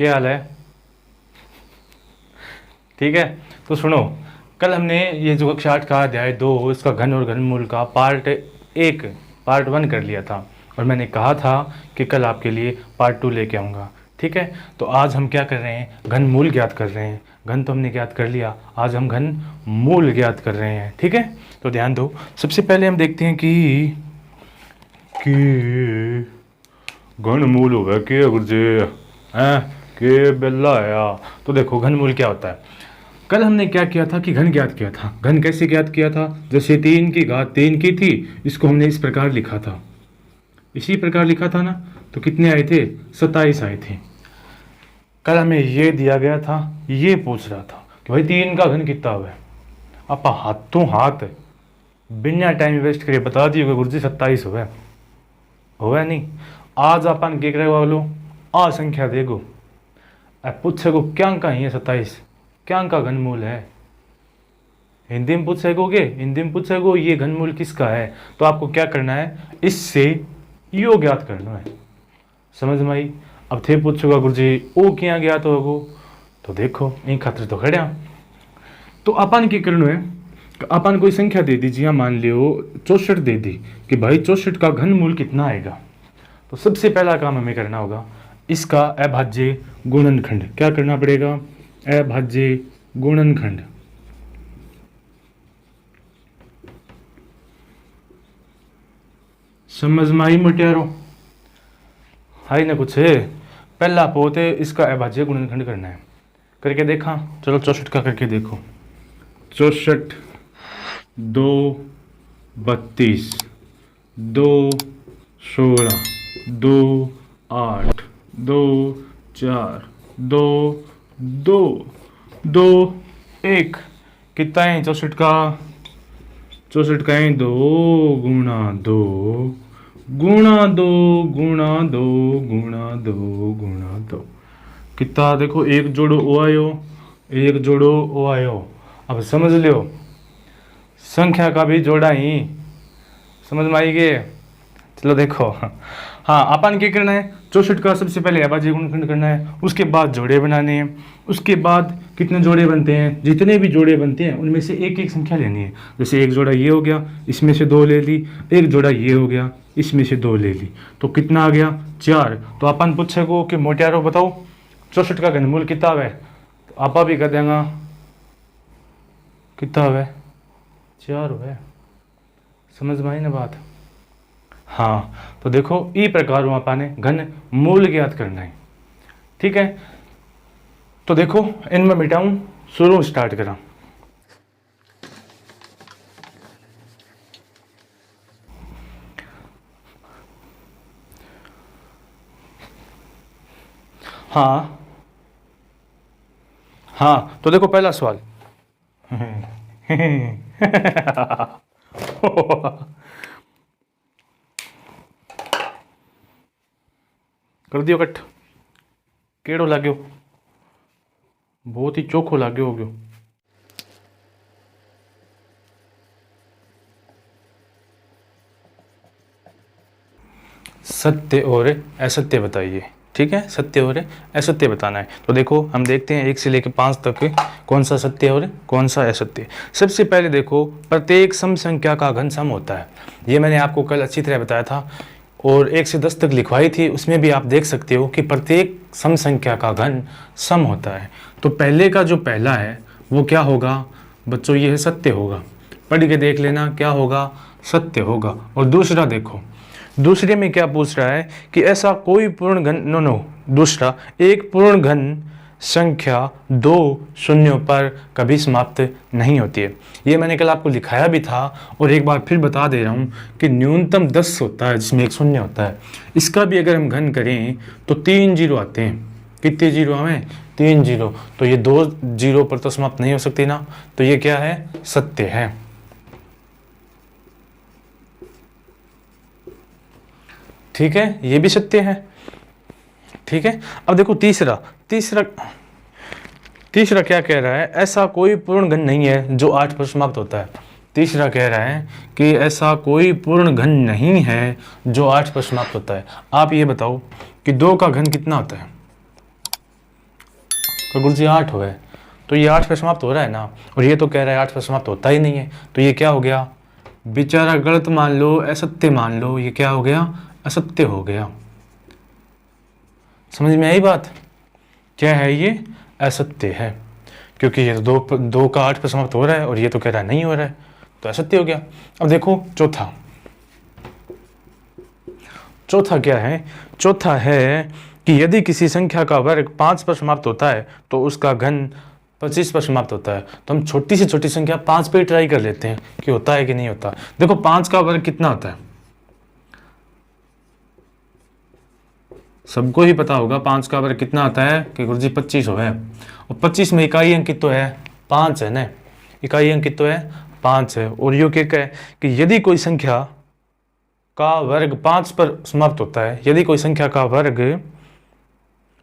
क्या हाल है? ठीक है। तो सुनो, कल हमने ये जो कक्षा 8 का अध्याय 2 इसका घन और घनमूल का पार्ट 1 कर लिया था, और मैंने कहा था कि कल आपके लिए पार्ट 2 लेके आऊँगा। ठीक है। तो आज हम क्या कर रहे हैं, घनमूल ज्ञात कर रहे हैं। घन तो हमने ज्ञात कर लिया, आज हम घन मूल ज्ञात कर रहे हैं। ठीक है। तो ध्यान दो, सबसे पहले हम देखते हैं कि घनमूल होगा क्या गुरुजी हैं के बेला आया। तो देखो घनमूल क्या होता है। कल हमने क्या किया था कि घन ज्ञात किया था। घन कैसे ज्ञात किया था? जैसे 3 की घात 3 की थी, इसको हमने इस प्रकार लिखा था, इसी प्रकार लिखा था ना। तो कितने आए थे? 27 आए थे। कल हमें ये दिया गया था, ये पूछ रहा था कि भाई 3 का घन कितना हुआ है। आप हाथों हाथ बिना टाइम वेस्ट करे बता दिए गुरु जी 27 हुआ नहीं। आज अपन क्या करे वालो आ संख्या देखो, पूछे को क्या का ही है 27, क्या का घनमूल है। हिंदी में पूछेगो ये घनमूल किसका है। तो आपको क्या करना है, इससे यो ज्ञात करना है। समझ में आई? अब थे पूछोगा गुरुजी ओ क्या ज्ञात होगो, तो देखो इन खातर तो खड़ा। तो अपन की करना है, अपन कोई संख्या दे दीजिए, मान लियो 64 दे दी कि भाई 64 का घनमूल कितना आएगा। तो सबसे पहला काम हमें करना होगा, इसका अभाज्य गुणनखंड। क्या करना पड़ेगा? अभाज्य गुणनखंड। समझ में आई मुटियारो? हाई ना कुछ है। पहला पोते इसका अभाज्य गुणनखंड करना है। करके देखा, चलो 64 का करके देखो। 64 2 32 2 16 2 8 2 4 2 2 2 1 कितना है 64 का? 64 का है 2 गुणा 2 गुणा 2 गुणा 2 गुणा 2 गुणा 2 कितना? देखो एक जोड़ो ओ आयो, एक जोड़ो ओ आयो। अब समझ लियो संख्या का भी जोड़ा ही समझ में आई गए। चलो देखो, हाँ अपन क्या करना है, 64 का सबसे पहले अभाज्य गुणनखंड करना है, उसके बाद जोड़े बनाने हैं। उसके बाद कितने जोड़े बनते हैं, जितने भी जोड़े बनते हैं उनमें से एक एक संख्या लेनी है। जैसे एक जोड़ा ये हो गया, इसमें से 2 ले ली, एक जोड़ा ये हो गया, इसमें से 2 ले ली, तो कितना आ गया? 4। तो अपन पूछेगो कि मोटियारो बताओ 64 का घनमूल कितना है, तो आपा भी कर देगा कितना है? 4 है। समझ में आई ना बात? हाँ। तो देखो ई प्रकार आपा ने घन मूल ज्ञात करना है। ठीक है। तो देखो इनमें मिटाऊं, शुरू स्टार्ट करा। हाँ हाँ। तो देखो पहला सवाल कर दियो कट। केड़ो लाग्यो? बहुत ही चोखो लाग्यो हो गयो। सत्य और असत्य बताइए। ठीक है, सत्य और असत्य बताना है। तो देखो हम देखते हैं 1 से लेकर 5 तक कौन सा सत्य और कौन सा असत्य। सबसे पहले देखो, प्रत्येक सम संख्या का घन सम होता है। ये मैंने आपको कल अच्छी तरह बताया था, और 1 से 10 तक लिखवाई थी, उसमें भी आप देख सकते हो कि प्रत्येक सम संख्या का घन सम होता है। तो पहले का जो पहला है वो क्या होगा बच्चों? ये है सत्य होगा। पढ़ के देख लेना क्या होगा, सत्य होगा। और दूसरा देखो, दूसरे में क्या पूछ रहा है कि ऐसा कोई पूर्ण घन दूसरा एक पूर्ण घन संख्या 2 शून्यों पर कभी समाप्त नहीं होती है। ये मैंने कल आपको लिखाया भी था, और एक बार फिर बता दे रहा हूँ कि न्यूनतम 10 होता है जिसमें एक शून्य होता है। इसका भी अगर हम घन करें तो 3 जीरो आते हैं। कितने जीरो हमें? 3 जीरो। तो ये 2 जीरो पर तो समाप्त नहीं हो सकती ना, तो ये क्या है? सत्य है। ठीक है, ये भी सत्य है। ठीक है। अब देखो तीसरा क्या कह रहा है, ऐसा कोई पूर्ण घन नहीं है जो 8 पर समाप्त होता है। तीसरा कह रहा है कि ऐसा कोई पूर्ण घन नहीं है जो 8 पर समाप्त होता है। आप ये बताओ कि 2 का घन कितना होता है? तो गुरुजी 8 हो गए, तो ये 8 पे समाप्त हो रहा है ना, और ये तो कह रहा है 8 पे समाप्त होता ही नहीं है, तो ये क्या हो गया बेचारा, गलत मान लो, असत्य मान लो, ये क्या हो गया, असत्य हो गया। समझ में आई बात? क्या है ये, असत्य है, क्योंकि ये तो 2 का 8 पे समाप्त हो रहा है और ये तो कह रहा है नहीं हो रहा है, तो असत्य हो गया। अब देखो चौथा क्या है, चौथा है कि यदि किसी संख्या का वर्ग 5 पर समाप्त होता है तो उसका घन 25 पर समाप्त होता है। तो हम छोटी से छोटी संख्या 5 पे ट्राई कर लेते हैं कि होता है कि नहीं होता। देखो 5 का वर्ग कितना होता है, सबको ही पता होगा 5 का वर्ग कितना आता है कि गुरुजी 25 हो है, और 25 में इकाई अंकित तो है 5 है ना, इकाई अंकित तो है 5 है। और यो क्या है कि यदि कोई संख्या का वर्ग 5 पर समाप्त होता है, यदि कोई संख्या का वर्ग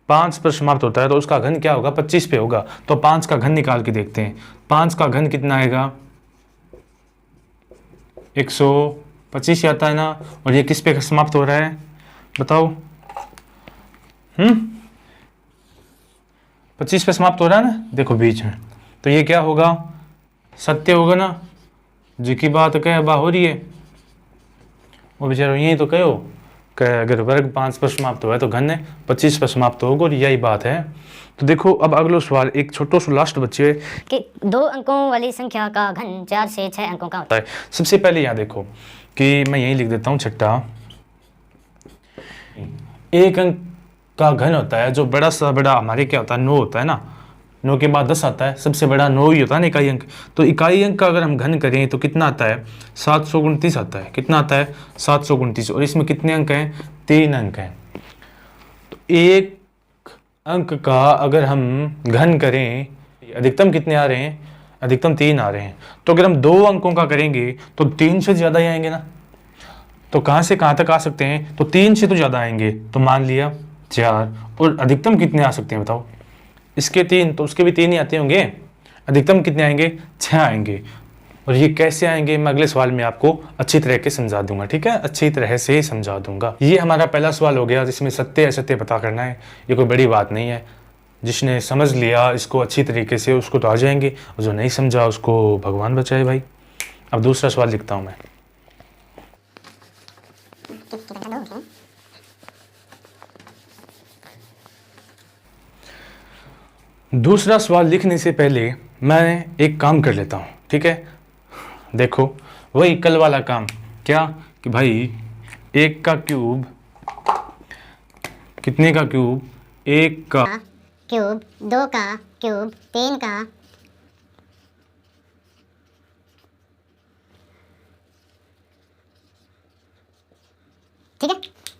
5 पर समाप्त होता है तो उसका घन क्या होगा, 25 पे होगा। तो 5 का घन निकाल के देखते हैं, 5 का घन कितना आएगा, 125 आता है ना, और ये किस पे समाप्त हो रहा है बताओ, 25 पे समाप्त हो रहा है ना, देखो बीच में, तो ये क्या होगा, सत्य होगा ना, जी की बात कह बा हो रही है, वो बेचारो यही तो कहो कि अगर वर्ग 5 पर समाप्त हुआ है तो घन 25 पर समाप्त होगा, और यही बात है। तो देखो अब अगला सवाल, एक छोटो सा लास्ट बच्चे कि 2 अंकों वाली संख्या का घन 4 से 6 अंकों का होता है। सबसे पहले यहाँ देखो कि मैं यही लिख देता हूँ, छठा, एक अंक का घन होता है जो बड़ा सा बड़ा हमारे क्या होता है, 9 होता है ना, 9 के बाद 10 आता है, सबसे बड़ा 9 ही होता है ना इकाई अंक। तो इकाई अंक का अगर हम घन करें तो कितना आता है, 729 आता है। कितना आता है, 729, और इसमें कितने अंक हैं, 3 अंक हैं। तो एक अंक का अगर हम घन करें, अधिकतम कितने आ रहे हैं, अधिकतम 3 आ रहे हैं। तो अगर हम 2 अंकों का करेंगे तो 3 से ज़्यादा ही आएंगे ना, तो कहाँ से कहाँ तक आ सकते हैं, तो 3 से तो ज़्यादा आएंगे, तो मान लिया 4, और अधिकतम कितने आ सकते हैं बताओ, इसके 3 तो उसके भी 3 ही आते होंगे, अधिकतम कितने आएंगे, 6 आएंगे। और ये कैसे आएंगे मैं अगले सवाल में आपको अच्छी तरह के समझा दूंगा, ठीक है, अच्छी तरह से ही समझा दूंगा। ये हमारा पहला सवाल हो गया जिसमें सत्य असत्य पता करना है, ये कोई बड़ी बात नहीं है, जिसने समझ लिया इसको अच्छी तरीके से उसको तो आ जाएंगे, और जो नहीं समझा उसको भगवान बचाए भाई। अब दूसरा सवाल लिखता हूँ मैं, दूसरा सवाल लिखने से पहले मैं एक काम कर लेता हूँ, ठीक है। देखो वही कल वाला काम, क्या कि भाई 1 का क्यूब, कितने का क्यूब, 1 का क्यूब, 2 का क्यूब, 3 का, ठीक है,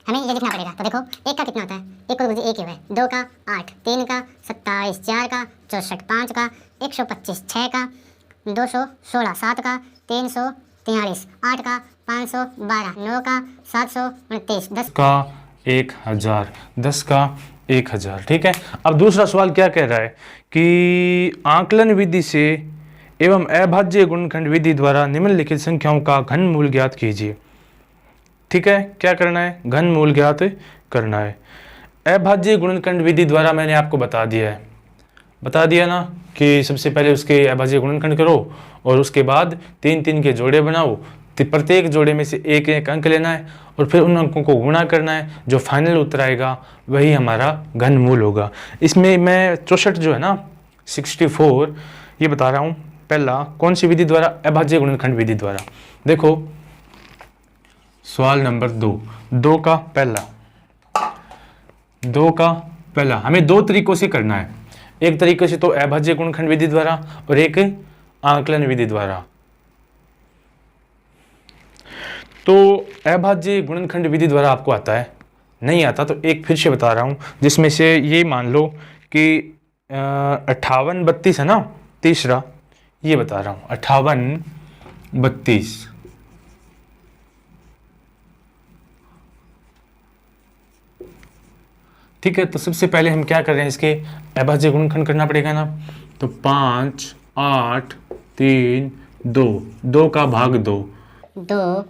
हमें ये लिखना पड़ेगा। तो देखो 1 का कितना होता है, 1 को एक ही है, 2 का 8, 3 का 27, 4 का 64, 5 का 125, 6 का 216, 7 का 343, 8 का 512, 9 का 729, 10 का 1000, 10 का 1000, ठीक है। अब दूसरा सवाल क्या कह रहा है कि आंकलन विधि से एवं अभाज्य गुणनखंड विधि द्वारा निम्नलिखित संख्याओं का घनमूल ज्ञात कीजिए, ठीक है। क्या करना है, घनमूल ज्ञात करना है। अभाज्य गुणनखंड विधि द्वारा मैंने आपको बता दिया ना कि सबसे पहले उसके अभाज्य गुणनखंड करो और उसके बाद 3-3 के जोड़े बनाओ, प्रत्येक जोड़े में से एक एक अंक लेना है और फिर उन अंकों को गुणा करना है, जो फाइनल उत्तर आएगा वही हमारा घनमूल होगा। इसमें मैं 64 जो है ना 64 ये बता रहा हूँ, पहला कौन सी विधि द्वारा, अभाज्य गुणनखंड विधि द्वारा। देखो सवाल नंबर 2 का पहला हमें 2 तरीकों से करना है, एक तरीके से तो अभाज्य गुणनखंड विधि द्वारा और एक आंकलन विधि द्वारा। तो अभाज्य गुणनखंड विधि द्वारा आपको आता है, नहीं आता तो एक फिर से बता रहा हूं, जिसमें से ये मान लो कि 58 32 है ना, तीसरा ये बता रहा हूं 58 32, ठीक है। तो सबसे पहले हम क्या कर रहे हैं, इसके अभाज्य गुणनखंड करना पड़ेगा ना, तो 5 8 3 2, 2 का भाग 2, 2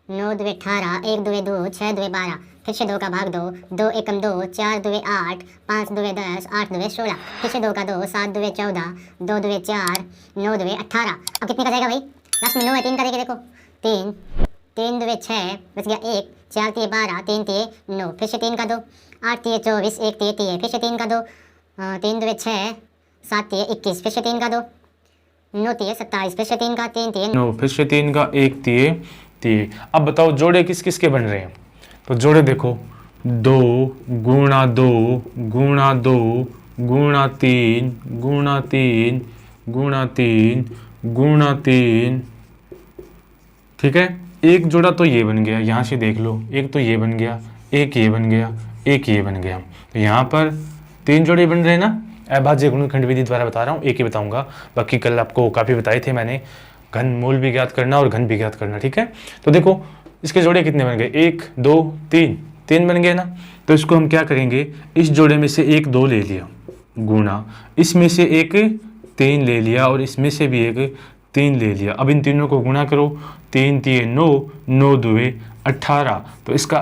9 दुए 18, 1 दुए 2, 6 दुए 12, फिर से 2 का भाग 2, 2 एकम 2, 4 दुए 8, 5 दुए 10, 8 दुए 16, फिर से 2 का 2, 7 दुए 14, 2 दुए 4, 9 दुए 18। अब कितने का जाएगा भाई? लास्ट में 9 है, 3 का देखिए, देखो 3, 3 दुए 6, बच गया 1, 4 तिये 12, 3 तिये 9, फिर से 3 का 2, 8 तिये 24, 1 तिये 30, फिर से 3 का 2, 3 दुए 6, 7 तिये 21, फिर से 3 का 2, 9 तिये 27, फिर से 3 का 3 तिये 9, फिर से 3 का 1 तिये 3। अब बताओ जोड़े किस किस के बन रहे हैं? तो जोड़े देखो 2 गुणा 2 गुणा 2 गुणा 3 गुणा 3 गुणा 3 गुणा 3। ठीक है, एक जोड़ा तो ये बन गया, यहाँ से देख लो, एक तो ये बन गया, एक ये बन गया, एक ये बन गया। तो यहाँ पर 3 जोड़े बन रहे हैं ना। अभाज्य गुणनखंड विधि द्वारा बता रहा हूँ, एक ही बताऊंगा, बाकी कल आपको काफ़ी बताए थे मैंने, घनमूल भी ज्ञात करना और घन भी ज्ञात करना। ठीक है, तो देखो इसके जोड़े कितने बन गए, 1 2 3, 3 बन गए ना। तो इसको हम क्या करेंगे, इस जोड़े में से एक 2 ले लिया, गुणा इसमें से एक 3 ले लिया, और इसमें से भी एक 3 ले लिया। अब इन तीनों को गुणा करो, 3 तिये 9, 9 दुए 18। तो इसका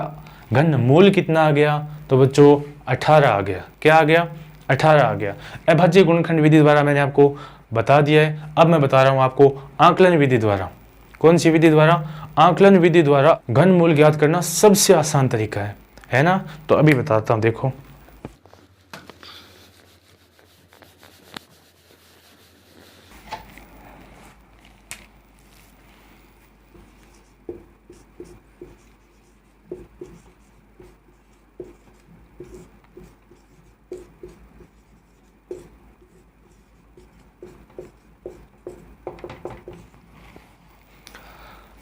घनमूल कितना आ गया? तो बच्चों 18 आ गया। क्या आ गया? 18 आ गया। अभाज्य गुणनखंड विधि द्वारा मैंने आपको बता दिया है। अब मैं बता रहा हूँ आपको आंकलन विधि द्वारा। कौन सी विधि द्वारा? आंकलन विधि द्वारा घनमूल ज्ञात करना सबसे आसान तरीका है ना। तो अभी बताता हूँ, देखो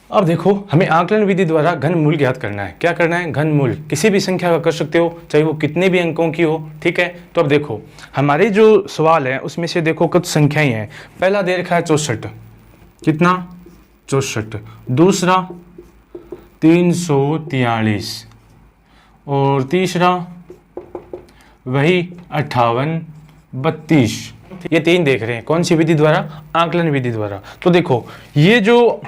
अब देखो हमें आंकलन विधि द्वारा घनमूल ज्ञात करना है। क्या करना है? घनमूल किसी भी संख्या का कर सकते हो, चाहे वो कितने भी अंकों की हो। ठीक है, तो अब देखो हमारे जो सवाल है उसमें से देखो कुछ संख्याएं हैं। पहला दे रखा है 64, कितना? 64। दूसरा 343, और तीसरा वही 58 32। ये 3 देख रहे हैं। कौन सी विधि द्वारा? आंकलन विधि द्वारा। तो देखो ये जो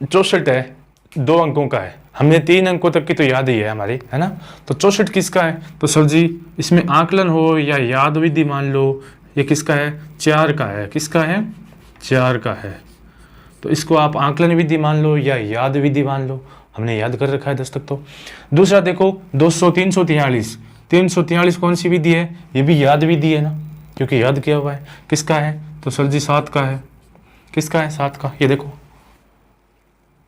64 है 2 अंकों का है, हमने 3 अंकों तक की तो याद ही है हमारी, है ना। तो 64 किसका है? तो सर जी इसमें आंकलन हो या याद विधि मान लो, ये किसका है? 4 का है। किसका है? 4 का है। तो इसको आप आंकलन विधि मान लो या याद विधि मान लो, हमने याद कर रखा है 10 तक तो। दूसरा देखो 343, 343 कौन सी विधि है? ये भी याद विधि है ना, क्योंकि याद किया हुआ है। किसका है? तो सर जी 7 का है। किसका है? 7 का। ये देखो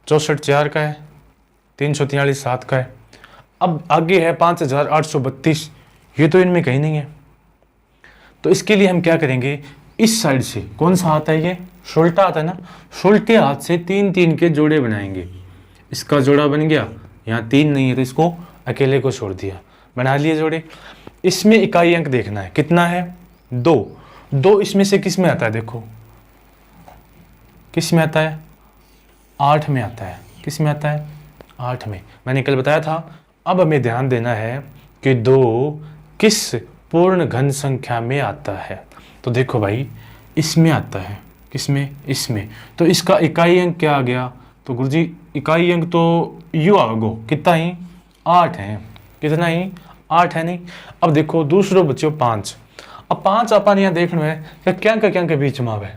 64 4 का है, 343 7 का है। अब आगे है 5832, ये तो इनमें कहीं नहीं है। तो इसके लिए हम क्या करेंगे, इस साइड से कौन सा आता है? ये उल्टा आता है ना, उल्टे हाथ से 3 3 के जोड़े बनाएंगे। इसका जोड़ा बन गया, यहाँ 3 नहीं है तो इसको अकेले को छोड़ दिया, बना लिए जोड़े। इसमें इकाई अंक देखना है, कितना है? 2। 2 इसमें से किस में आता है? देखो किस में आता है? 8 में आता है। किस में आता है? 8 में। मैंने कल बताया था। अब हमें ध्यान देना है कि 2 किस पूर्ण घन संख्या में आता है। तो देखो भाई इसमें आता है। किसमें? इसमें। तो इसका इकाई अंक क्या आ गया? तो गुरुजी इकाई अंक तो यू आगो, कितना ही? 8 है। कितना ही? 8 है नहीं। अब देखो दूसरों बच्चों 5। अब 5 अपन यहाँ देखना है कि क्या के बीच में आवे।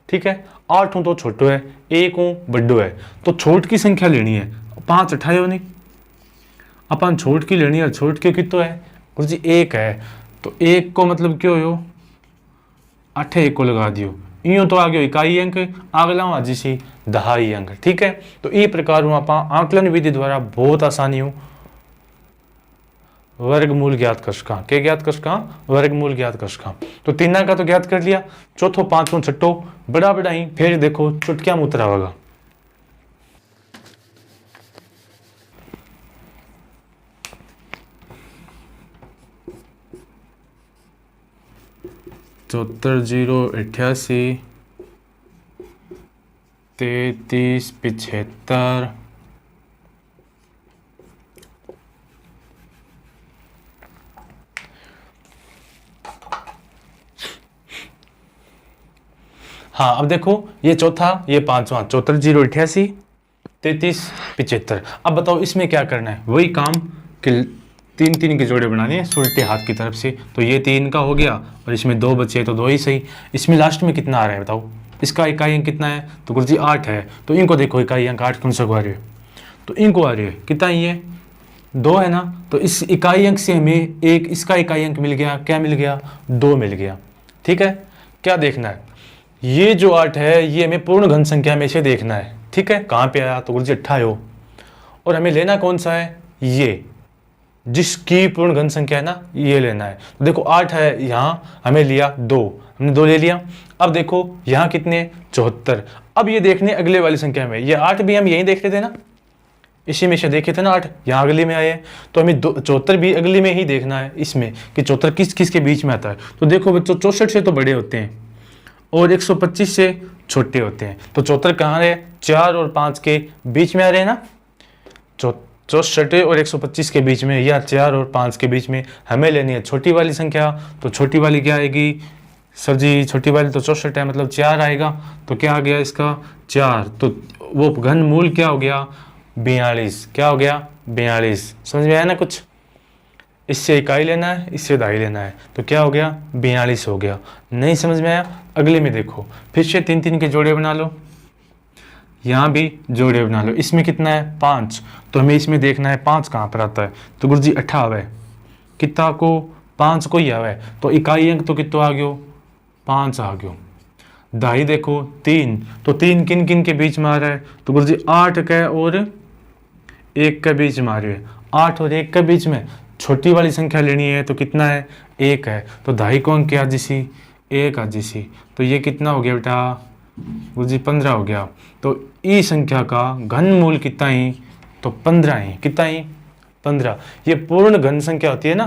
ठीक है, 8 हूँ तो छोटो है, 1 हूँ बड्डो है, तो छोट की संख्या लेनी है। 5 उठायो नहीं, अपन छोट की लेनी है। छोट के कितो है? गुरुजी 1 है। तो 1 को मतलब क्यों हो? 8 1 को लगा दियो, यूँ तो आ गयो इकाई अंक, अगला आज सी दहाई अंक। ठीक है, तो ये प्रकार आप आंकलन विधि द्वारा बहुत आसानी हो वर्गमूल ज्ञात कर सका। क्या ज्ञात कर सका? वर्गमूल ज्ञात कर सका। तो 3 का तो ज्ञात कर लिया, चौथो 5वां छठो बड़ा बड़ा ही, फिर देखो चुटकिया में उतरा होगा। चौहत्तर 0 88 33 75 हाँ अब देखो ये चौथा, ये 5वां, 74 0 88 33 75। अब बताओ इसमें क्या करना है, वही काम कि तीन तीन के जोड़े बनाने हैं उल्टे हाथ की तरफ से। तो ये 3 का हो गया और इसमें 2 बचे तो 2 ही सही। इसमें लास्ट में कितना आ रहा है बताओ, इसका इकाई अंक कितना है, तो गुरुजी 8 है। तो इनको देखो इकाई अंक 8 कौन सा आ रही है, तो इनको आ रही है कितना, ये 2 है ना। तो इस इकाई अंक से हमें एक इसका इकाई अंक मिल गया, क्या मिल गया, 2 मिल गया। ठीक है, क्या देखना है, ये जो 8 है ये हमें पूर्ण घन संख्या में से देखना है। ठीक है, कहाँ पे आया, तो गुरुजी 28। और हमें लेना कौन सा है, ये जिसकी पूर्ण घन संख्या है ना, ये लेना है। तो देखो 8 है, यहाँ हमें लिया 2, हमने 2 ले लिया। अब देखो यहाँ कितने, 74। अब ये देखने अगले वाली संख्या में, ये 8 भी हम यहीं देख रहे थे ना, इसी में से देखे थे ना 8, यहाँ अगले में आए, तो हमें 74 भी अगले में ही देखना है इसमें कि 74 किस किस के बीच में आता है। तो देखो बच्चों 64 से तो बड़े होते हैं और 125 से छोटे होते हैं। तो 74 कहाँ रहे, 4 और 5 के बीच में आ रहे हैं ना, 64 और 125 के बीच में या 4 और 5 के बीच में। हमें लेनी है छोटी वाली संख्या, तो छोटी वाली क्या आएगी सर जी, छोटी वाली तो 64 है मतलब 4 आएगा। तो क्या आ गया इसका 4, तो वो घन मूल क्या हो गया 42। क्या हो गया 42, समझ में आया ना कुछ। इससे इकाई लेना है, इससे दहाई लेना है, तो क्या हो गया 42 हो गया। नहीं समझ में आया, अगले में देखो फिर से 3 3 के जोड़े बना लो, यहाँ भी जोड़े बना लो। इसमें कितना है 5, तो हमें इसमें देखना है 5 कहाँ पर आता है, तो गुरुजी 18 है, कितना को 5 को ही आवा है। तो इकाई अंक तो कितना आ गयो 5 आ गयो। दहाई देखो 3, तो 3 किन किन के बीच में आ रहा है, तो गुरुजी 8 के और 1 के बीच में आ रही है। 8 और 1 के बीच में छोटी वाली संख्या लेनी है, तो कितना है 1 है। तो दहाई को अंक क्या जिसी 1 आ जिसी, तो ये कितना हो गया बेटा गुरुजी 15 हो गया। तो ई संख्या का घन मूल कितना ही, तो 15 ही, कितना ही 15। ये पूर्ण घन संख्या होती है ना,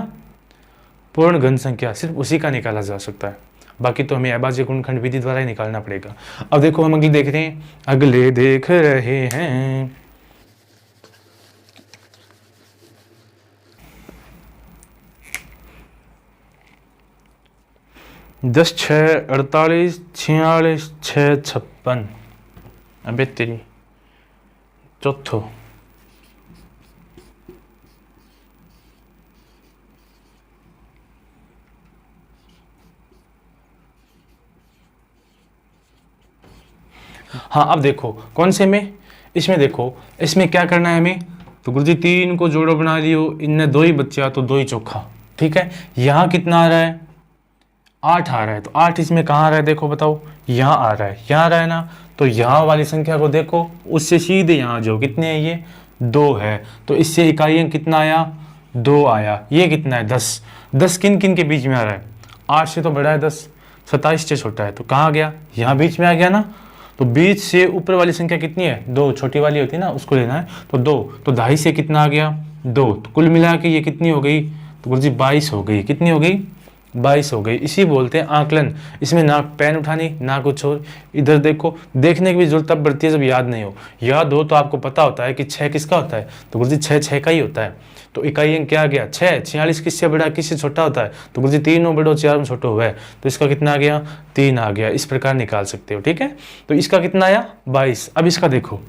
पूर्ण घन संख्या सिर्फ उसी का निकाला जा सकता है, बाकी तो हमें अभाज्य गुणनखंड विधि द्वारा ही निकालना पड़ेगा। अब देखो हम अगले देख रहे हैं, अगले देख रहे हैं 10 6 48 46 6 56। अबे तेरी चौथो, हाँ अब देखो कौन से में, इसमें देखो इसमें क्या करना है हमें, तो गुरुजी 3 को जोड़ो बना लियो, इनने 2 ही बच्चा तो 2 ही चोखा। ठीक है, यहाँ कितना आ रहा है 8 आ रहा है, तो 8 इसमें कहाँ आ रहा है देखो बताओ, यहाँ आ रहा है, यहाँ आ रहा है ना। तो यहाँ वाली संख्या को देखो, उससे सीधे यहाँ जो कितने हैं ये 2 है, तो इससे इकाई अंक कितना आया 2 आया। ये कितना है 10, 10 किन किन के बीच में आ रहा है, 8 से तो बड़ा है 10, 27 से छोटा है, तो कहाँ आ गया यहाँ बीच में आ गया ना। तो बीच से ऊपर वाली संख्या कितनी है 2, छोटी वाली होती है ना उसको लेना है, तो 2, तो दहाई से कितना आ गया 2, तो कुल मिला के ये कितनी हो गई, तो गुरुजी 22 हो गई। कितनी हो गई 22 हो गई। इसी बोलते हैं आकलन। इसमें ना पेन उठानी ना कुछ और, इधर देखो, देखने की भी जरूरत तब बढ़ती है जब याद नहीं हो। याद हो तो आपको पता होता है कि 6 किसका होता है, तो गुरुजी 6 6 का ही होता है। तो इकाई अंक क्या आ गया 6, 46 किससे बड़ा किससे छोटा होता है, तो गुरुजी 3 बड़ो 4 छोटो हुआ है, तो इसका कितना आ गया 3 आ गया। इस प्रकार निकाल सकते हो। ठीक है, तो इसका कितना आया 22। अब इसका देखो,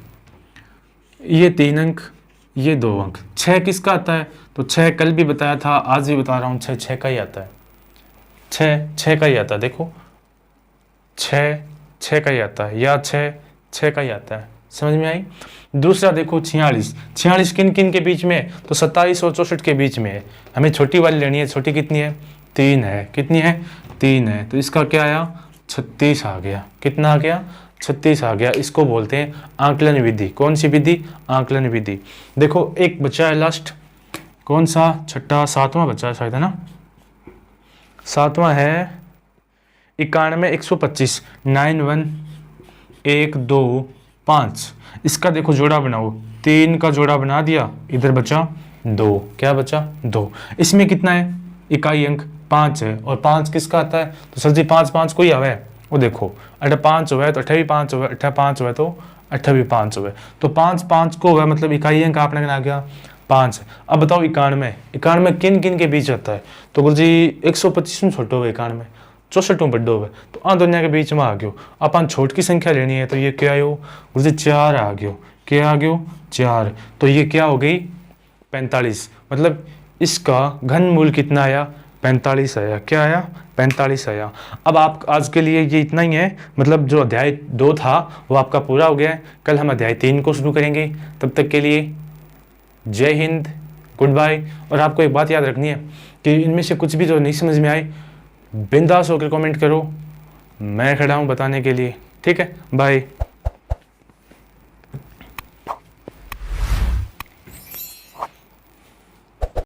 ये 3 अंक ये 2 अंक, 6 किसका आता है, तो 6 कल भी बताया था आज भी बता रहा हूँ, 6 6 का ही आता है, 6 6 का ही आता है। देखो 6 6 का ही आता है, या 6 6 का ही आता है। समझ में आई। दूसरा देखो 46, 46 किन किन के बीच में, तो 27 और 64 के बीच में है। हमें छोटी वाली लेनी है, छोटी कितनी है 3 है, कितनी है 3 है, तो इसका क्या आया 36 आ गया। कितना आ गया 36 आ गया। इसको बोलते हैं आंकलन विधि। कौन सी विधि, आंकलन विधि। देखो एक बचा है लास्ट, कौन सा, छठा 7वां बचा है शायद, है ना, 7वां है 91 125 9 1 1 2 5। इसका देखो जोड़ा बनाओ, 3 का जोड़ा बना दिया, इधर बचा 2, क्या बचा 2। इसमें कितना है इकाई अंक 5 है, और 5 किसका आता है, तो सर जी 5 5 को ही आवे है। वो देखो 8 5 हुआ है तो 8 भी 5 हुआ, 8 5 हुआ तो 8 भी 5 हुआ, तो 5 5 को हुआ, मतलब इकाई अंक आपने आ गया 5। अब बताओ 91 91 किन किन के बीच आता है, तो गुरुजी 125 में छोटो हुए, 91 64 बड्डो हुए, तो आ दुनिया के बीच में आ गयो। अपन छोट की संख्या लेनी है, तो ये क्या आयो गुरुजी 4 आ गयो। क्या आ गया 4, तो ये क्या हो गई 45। मतलब इसका घनमूल कितना आया 45 आया। क्या आया 45 आया। अब आप आज के लिए ये इतना ही है, मतलब जो अध्याय 2 था वो आपका पूरा हो गया है। कल हम अध्याय 3 को शुरू करेंगे। तब तक के लिए जय हिंद, गुड बाय। और आपको एक बात याद रखनी है कि इनमें से कुछ भी जो नहीं समझ में आए बिंदास होकर कमेंट करो, मैं खड़ा हूँ बताने के लिए। ठीक है, बाय।